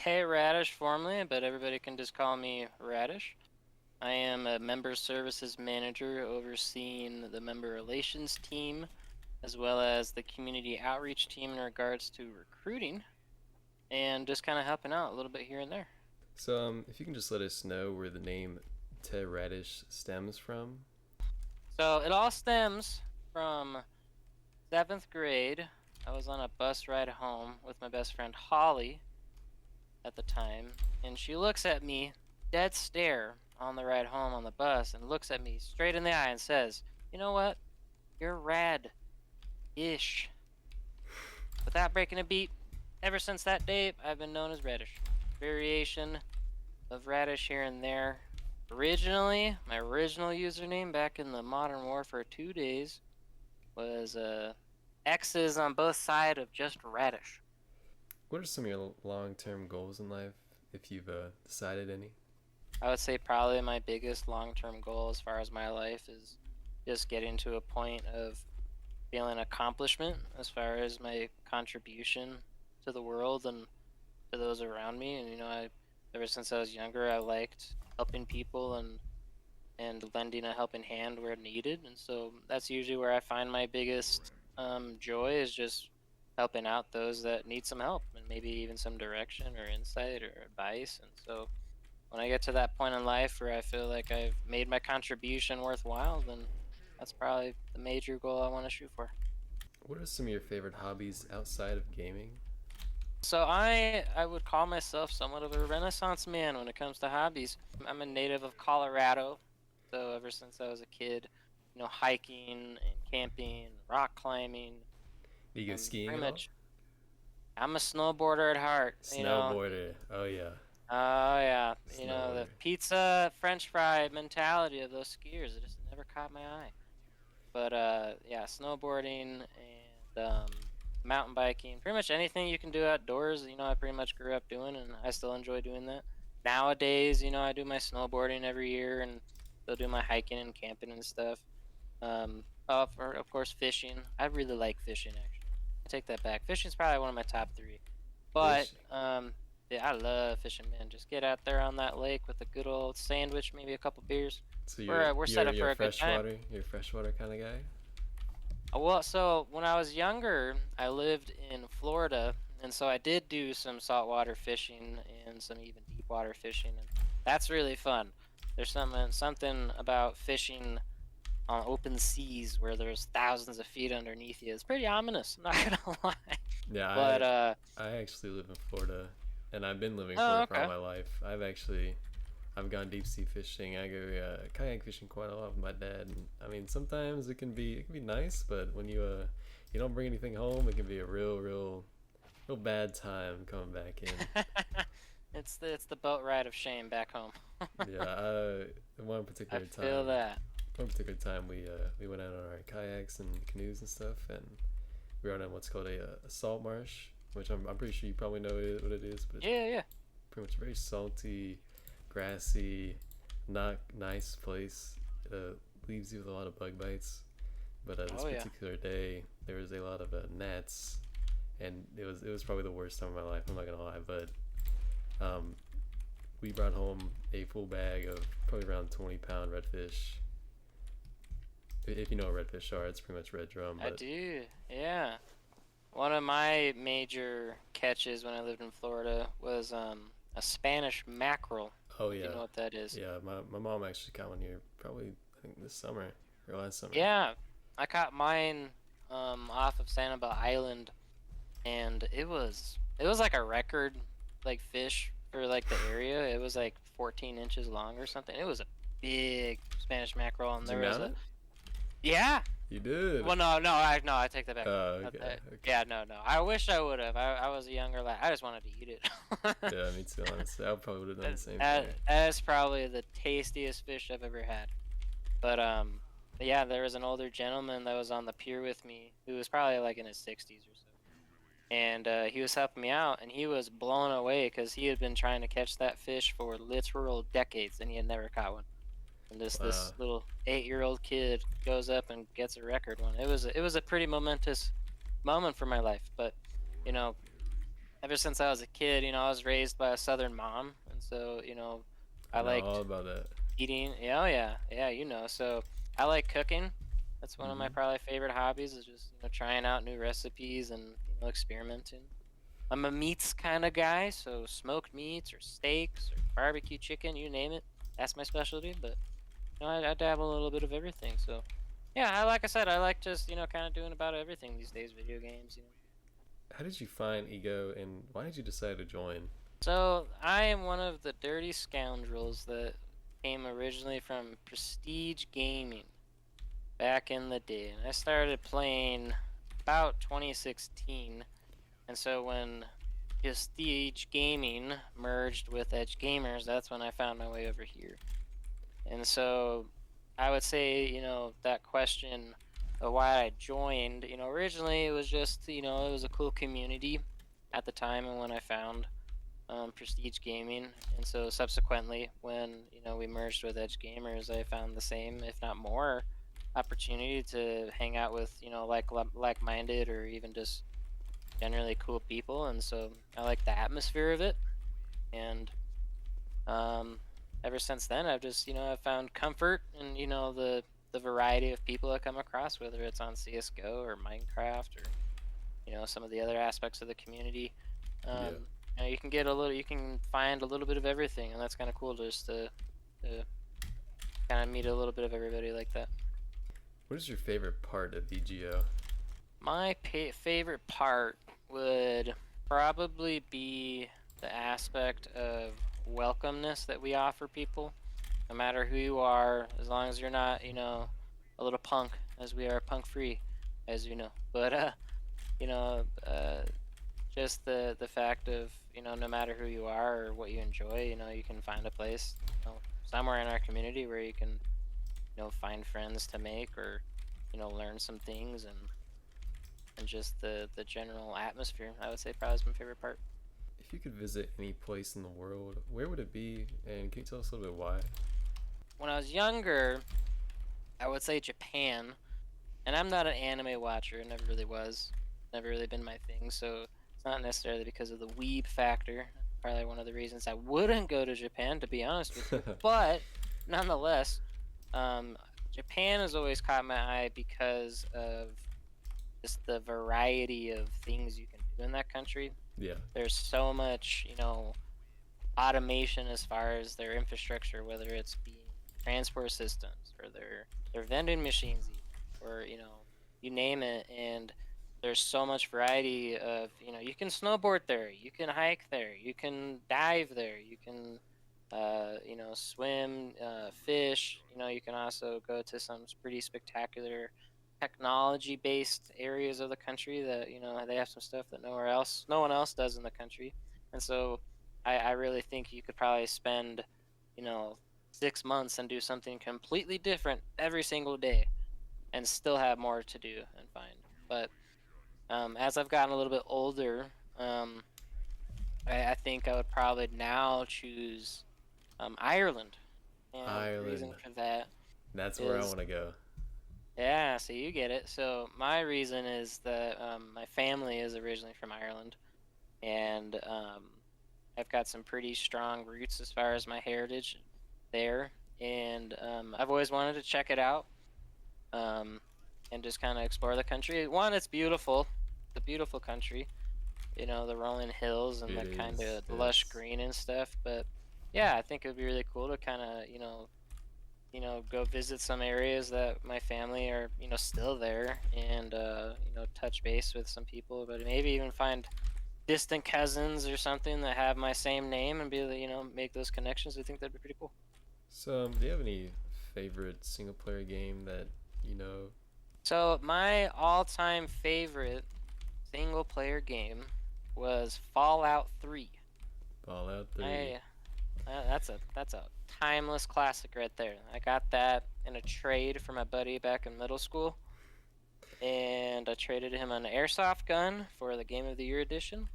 TehRaddish formerly, but everybody can just call me Radish. I am a member services manager overseeing the member relations team as well as the community outreach team in regards to recruiting and just kind of helping out a little bit here and there. So, if you can just let us know where the name TehRaddish stems from. So it all stems from 7th grade. I was on a bus ride home with my best friend Holly at the time, and she looks at me dead stare on the ride home on the bus and looks at me straight in the eye and says, "You know what? You're rad-ish." Without breaking a beat, ever since that day, I've been known as Radish. Variation of Radish here and there. Originally, my original username back in the Modern Warfare 2 days was X's on both sides of just Radish. What are some of your long-term goals in life, if you've decided any? I would say probably my biggest long-term goal as far as my life is just getting to a point of feeling accomplishment as far as my contribution to the world and to those around me. And ever since I was younger, I liked helping people and lending a helping hand where needed. And so that's usually where I find my biggest joy is just helping out those that need some help and maybe even some direction or insight or advice. And so when I get to that point in life where I feel like I've made my contribution worthwhile, then that's probably the major goal I want to shoot for. What are some of your favorite hobbies outside of gaming? So I would call myself somewhat of a renaissance man when it comes to hobbies. I'm a native of Colorado, so ever since I was a kid, hiking and camping, rock climbing. Do you go skiing pretty at all? much. I'm a snowboarder at heart. Snowboarder. Oh yeah. Oh yeah, the Snowboarder. pizza, French fry mentality of those skiers. It just never caught my eye. But yeah, snowboarding and mountain biking, pretty much anything you can do outdoors. I pretty much grew up doing, and I still enjoy doing that. Nowadays, I do my snowboarding every year, and still do my hiking and camping and stuff. Of course, fishing. I really like fishing. Actually, I take that back. Fishing's probably one of my top three. But Fishing. yeah, I love fishing, man. Just get out there on that lake with a good old sandwich, maybe a couple beers. So We're set up for a good time. You're a freshwater kind of guy. Well, so when I was younger, I lived in Florida, and so I did do some saltwater fishing and some even deep water fishing, and that's really fun. There's something about fishing on open seas where there's thousands of feet underneath you. It's pretty ominous, not gonna lie. Yeah, But I actually live in Florida, and I've been living in oh, Florida for all okay. my life. I've gone deep sea fishing. I go kayak fishing quite a lot with my dad. And, I mean, sometimes it can be nice, but when you don't bring anything home, it can be a real bad time coming back in. It's the boat ride of shame back home. Yeah, one I particular feel time, that. we went out on our kayaks and canoes and stuff, and we were on what's called a salt marsh, which I'm pretty sure you probably know what it is, but it's Yeah, yeah. pretty much a very salty, grassy, not nice place. Leaves you with a lot of bug bites. But this Oh yeah. particular day, there was a lot of gnats, and it was probably the worst time of my life. I'm not gonna lie, but um, we brought home a full bag of probably around 20-pound redfish. If you know what redfish are, it's pretty much red drum. I But do. Yeah. One of my major catches when I lived in Florida was a Spanish mackerel. oh If you yeah, know what that is. yeah, my mom actually caught one here probably I think this summer or last summer. Yeah, I caught mine off of Sanibel Island, and it was like a record like fish for like the area. It was like 14 inches long or something. It was a big Spanish mackerel, and Did you there was mount a it? yeah. You did. Well, no, I take that back. Oh, okay, okay. Yeah, no. I wish I would have. I was a younger lad. I just wanted to eat it. Yeah, me too. Honestly, I probably would have done the same That thing. that is probably the tastiest fish I've ever had. But yeah, there was an older gentleman that was on the pier with me who was probably like in his 60s or so, and he was helping me out, and he was blown away because he had been trying to catch that fish for literal decades, and he had never caught one. And this Wow. little 8-year-old kid goes up and gets a record one. It was a pretty momentous moment for my life. But you know, ever since I was a kid, I was raised by a Southern mom, and so I I know all liked about that. eating. Yeah, oh yeah, yeah, So I like cooking. That's one of my Hmm. probably favorite hobbies is just trying out new recipes and experimenting. I'm a meats kind of guy, so smoked meats or steaks or barbecue chicken, you name it. That's my specialty. But I dabble a little bit of everything. So yeah, like I said, I like just kind of doing about everything these days. Video games. How did you find Ego, and why did you decide to join? So I am one of the dirty scoundrels that came originally from Prestige Gaming back in the day. And I started playing about 2016. And so when Prestige Gaming merged with EdgeGamers, that's when I found my way over here. And so I would say, that question of why I joined, originally it was just, it was a cool community at the time and when I found Prestige Gaming. And so subsequently, when, we merged with EdgeGamers, I found the same, if not more, opportunity to hang out with, like-minded or even just generally cool people. And so I like the atmosphere of it. And um, ever since then, I've just I've found comfort in the variety of people I come across, whether it's on CS:GO or Minecraft or some of the other aspects of the community. Yeah. You can you can find a little bit of everything, and that's kind of cool just to kind of meet a little bit of everybody like that. What is your favorite part of EGO? My favorite part would probably be the aspect of welcomeness that we offer people, no matter who you are, as long as you're not, a little punk, as we are punk free, as you know. But you know, just the fact of no matter who you are or what you enjoy, you can find a place, somewhere in our community where you can, find friends to make or, learn some things and just the general atmosphere. I would say probably is my favorite part. If you could visit any place in the world, where would it be? And can you tell us a little bit why? When I was younger, I would say Japan, and I'm not an anime watcher. It never really was. Never really been my thing. So it's not necessarily because of the weeb factor. Probably one of the reasons I wouldn't go to Japan, to be honest with you. But nonetheless, um, Japan has always caught my eye because of just the variety of things you can do in that country. Yeah. There's so much, automation as far as their infrastructure, whether it's being transport systems or their vending machines, or you name it. And there's so much variety of you can snowboard there, you can hike there, you can dive there, you can swim, fish. You can also go to some pretty spectacular technology-based areas of the country that they have some stuff that no one else does in the country. And so I really think you could probably spend 6 months and do something completely different every single day and still have more to do and find. But as I've gotten a little bit older, I think I would probably now choose Ireland. And the reason Ireland. for that That's where I is, want to go. yeah, so you get it. So my reason is that my family is originally from Ireland, and I've got some pretty strong roots as far as my heritage there, and I've always wanted to check it out, um, and just kind of explore the country. One, it's beautiful, the beautiful country, the rolling hills and It the kind is. of lush Yes. green and stuff. But yeah, I think it would be really cool to kind of go visit some areas that my family are still there, and touch base with some people, but maybe even find distant cousins or something that have my same name and be able to make those connections. I think that'd be pretty cool. So, do you have any favorite single player game that you know? So my all-time favorite single player game was Fallout 3. Fallout 3. I that's a timeless classic right there. I got that in a trade from my buddy back in middle school, and I traded him an airsoft gun for the Game of the Year edition.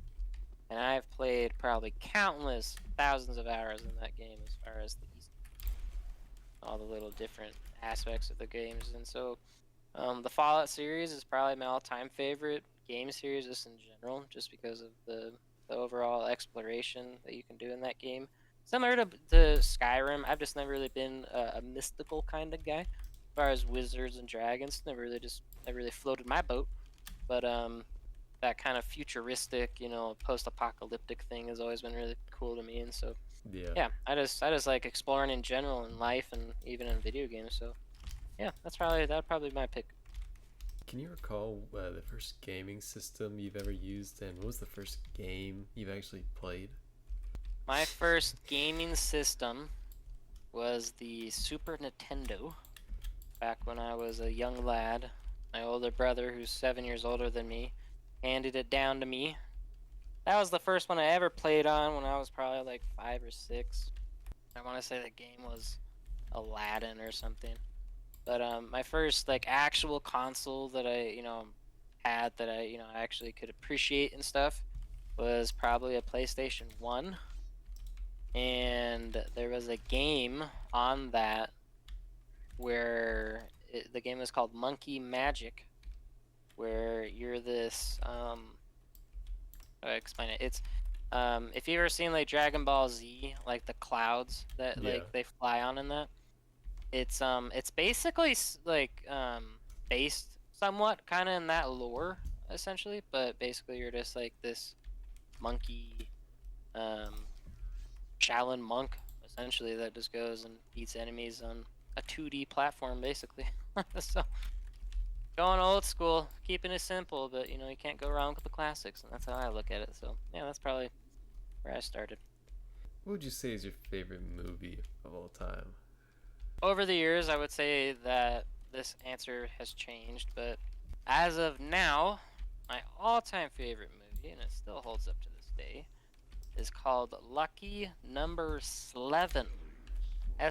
And I've played probably countless thousands of hours in that game as far as all the little different aspects of the games. And so the Fallout series is probably my all-time favorite game series just in general, just because of the overall exploration that you can do in that game. Similar to Skyrim, I've just never really been a mystical kind of guy. As far as wizards and dragons, never really floated my boat. But that kind of futuristic, post-apocalyptic thing has always been really cool to me. And so, Yeah. yeah, I just like exploring in general in life and even in video games. So, yeah, that'd probably be my pick. Can you recall the first gaming system you've ever used, and what was the first game you've actually played? My first gaming system was the Super Nintendo back when I was a young lad. My older brother, who's 7 years older than me, handed it down to me. That was the first one I ever played on when I was probably like 5 or 6. I want to say the game was Aladdin or something. But my first like actual console that I had that I actually could appreciate and stuff was probably a PlayStation 1. And there was a game on that where the game is called Monkey Magic, where you're this how do I explain it? It's if you ever seen like Dragon Ball Z, like the clouds that Yeah. like they fly on in that, it's basically based somewhat kind of in that lore essentially, but basically you're just like this monkey Shaolin monk essentially that just goes and beats enemies on a 2D platform basically. So going old school, keeping it simple, but you can't go wrong with the classics, and that's how I look at it. So yeah, that's probably where I started. What would you say is your favorite movie of all time? Over the years, I would say that this answer has changed, but as of now, my all-time favorite movie, and it still holds up to this day, is called Lucky Number Slevin.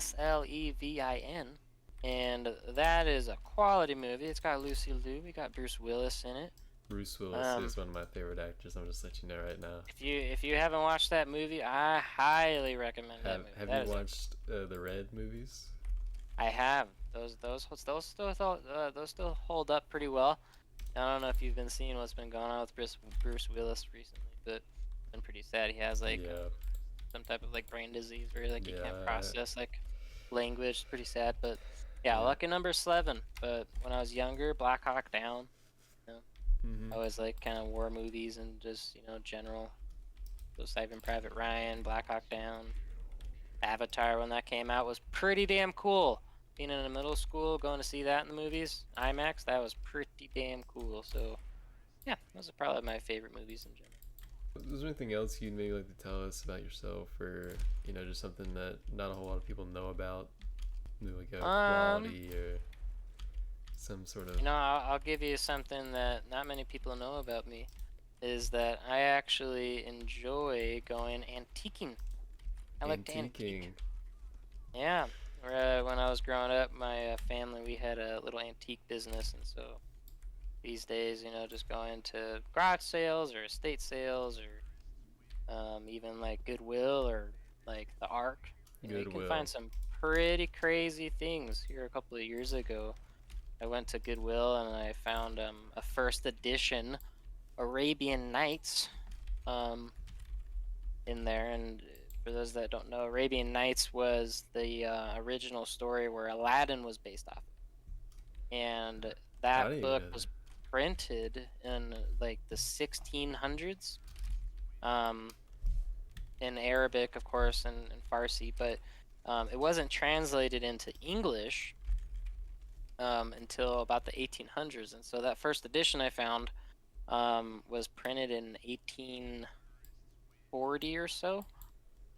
Slevin. And that is a quality movie. It's got Lucy Liu. We got Bruce Willis in it. Bruce Willis is one of my favorite actors. I'm just let you know right now. If you haven't watched that movie, I highly recommend that movie. Have you watched the Red movies? I have. Those still hold up pretty well. I don't know if you've been seeing what's been going on with Bruce Willis recently, but it's been pretty sad. He has like some type of like brain disease where like he can't process like language. It's pretty sad, but yeah, Lucky Number 11. But when I was younger, Black Hawk Down. I always like kind of war movies and just general. So Saving Private Ryan, Black Hawk Down, Avatar when that came out was pretty damn cool. Being in a middle school, going to see that in the movies, IMAX, that was pretty damn cool. So yeah, those are probably my favorite movies in general. Is there anything else you'd maybe like to tell us about yourself, or just something that not a whole lot of people know about, maybe like a quality or some sort of? I'll give you something that not many people know about me, is that I actually enjoy going antiquing. I like to antique. Yeah, when I was growing up, my family, we had a little antique business, and so these days, just going to garage sales or estate sales or even like Goodwill or like the Ark. You can find some pretty crazy things. Here a couple of years ago, I went to Goodwill and I found a first edition Arabian Nights in there. And for those that don't know, Arabian Nights was the original story where Aladdin was based off of. And that book was printed in like the 1600s in Arabic, of course, and Farsi, but it wasn't translated into English until about the 1800s. And so that first edition I found was printed in 1840 or so.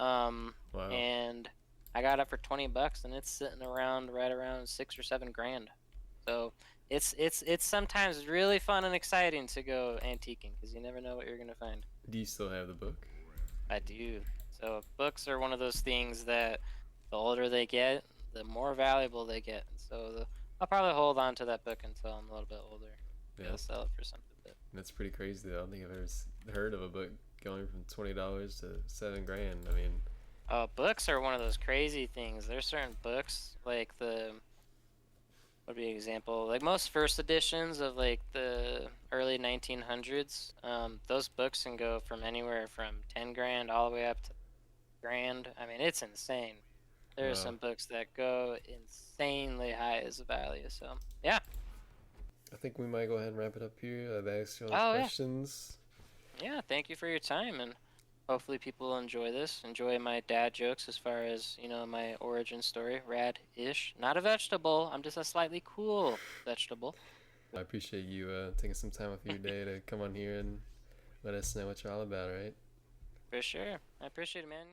Wow. And I got it for $20, and it's sitting right around $6 or $7 grand. So it's sometimes really fun and exciting to go antiquing because you never know what you're gonna find. Do you still have the book? I do. So books are one of those things that the older they get, the more valuable they get. And so I'll probably hold on to that book until I'm a little bit older. Yeah. I'll sell it for something. That's pretty crazy though. I don't think I've ever heard of a book going from $20 to $7 grand. I mean, books are one of those crazy things. There's certain books like would be an example. Like most first editions of like the early 1900s, those books can go from anywhere from 10 grand all the way up to grand. I mean, it's insane. There are Wow. some books that go insanely high as a value. So yeah. I think we might go ahead and wrap it up here. I've asked you all the Oh yeah. questions. Yeah. Thank you for your time, and hopefully people will enjoy this. Enjoy my dad jokes as far as my origin story. Rad-ish. Not a vegetable. I'm just a slightly cool vegetable. I appreciate you taking some time off your day to come on here and let us know what you're all about, right? For sure. I appreciate it, man.